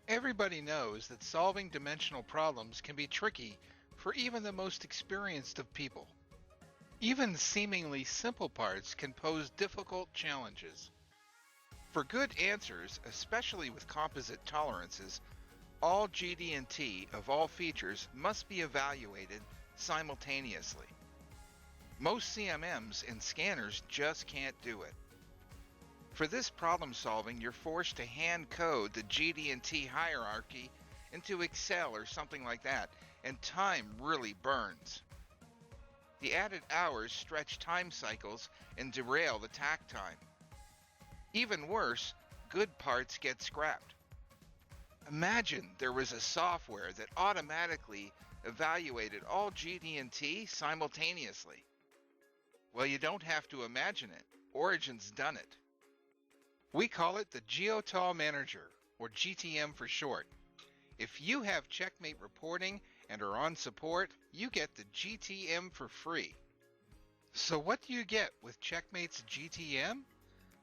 Everybody knows that solving dimensional problems can be tricky for even the most experienced of people. Even seemingly simple parts can pose difficult challenges. For good answers, especially with composite tolerances, all GD&T of all features must be evaluated simultaneously. Most CMMs and scanners just can't do it. For this problem solving, you're forced to hand code the GD&T hierarchy into Excel or something like that, and time really burns. The added hours stretch time cycles and derail the takt time. Even worse, good parts get scrapped. Imagine there was a software that automatically evaluated all GD&T simultaneously. Well, you don't have to imagine it. Origin's done it. We call it the GeoTol Manager, or GTM for short. If you have CheckMate reporting and are on support, you get the GTM for free. So what do you get with CheckMate's GTM?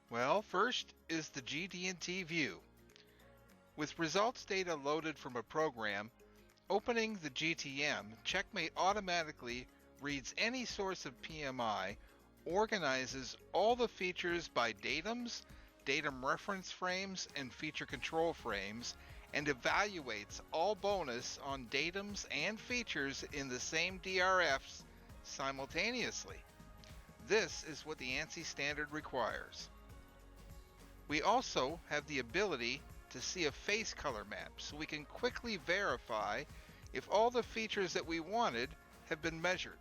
Well, first is the GD&T view. With results data loaded from a program, opening the GTM, CheckMate automatically reads any source of PMI, organizes all the features by datums, datum reference frames, and feature control frames, and evaluates all bonus on datums and features in the same DRFs simultaneously. This is what the ANSI standard requires. We also have the ability to see a face color map, so we can quickly verify if all the features that we wanted have been measured.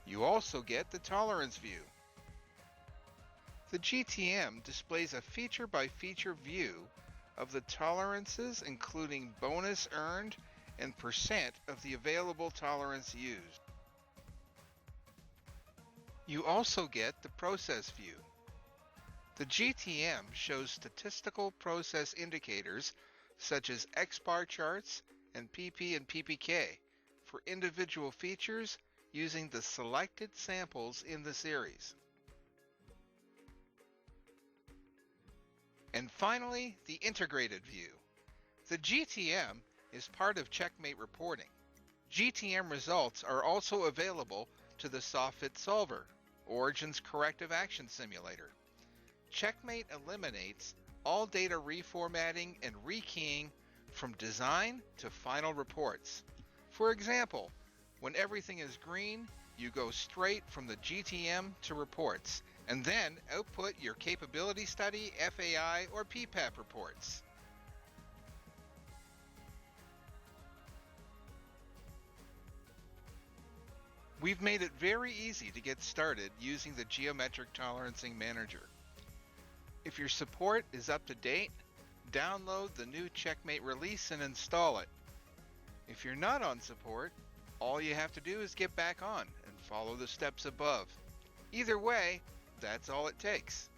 You also get the tolerance view. The GTM displays a feature-by-feature view of the tolerances, including bonus earned and percent of the available tolerance used. You also get the process view. The GTM shows statistical process indicators such as X-bar charts and PP and PPK for individual features using the selected samples in the series. And finally, the integrated view. The GTM is part of CheckMate reporting. GTM results are also available to the SoftFit Solver, Origin's corrective action simulator. CheckMate eliminates all data reformatting and rekeying from design to final reports. For example, when everything is green, you go straight from the GTM to reports, and then output your capability study, FAI, or PPAP reports. We've made it very easy to get started using the Geometric Tolerancing Manager. If your support is up to date, download the new CheckMate release and install it. If you're not on support, all you have to do is get back on and follow the steps above. Either way, that's all it takes.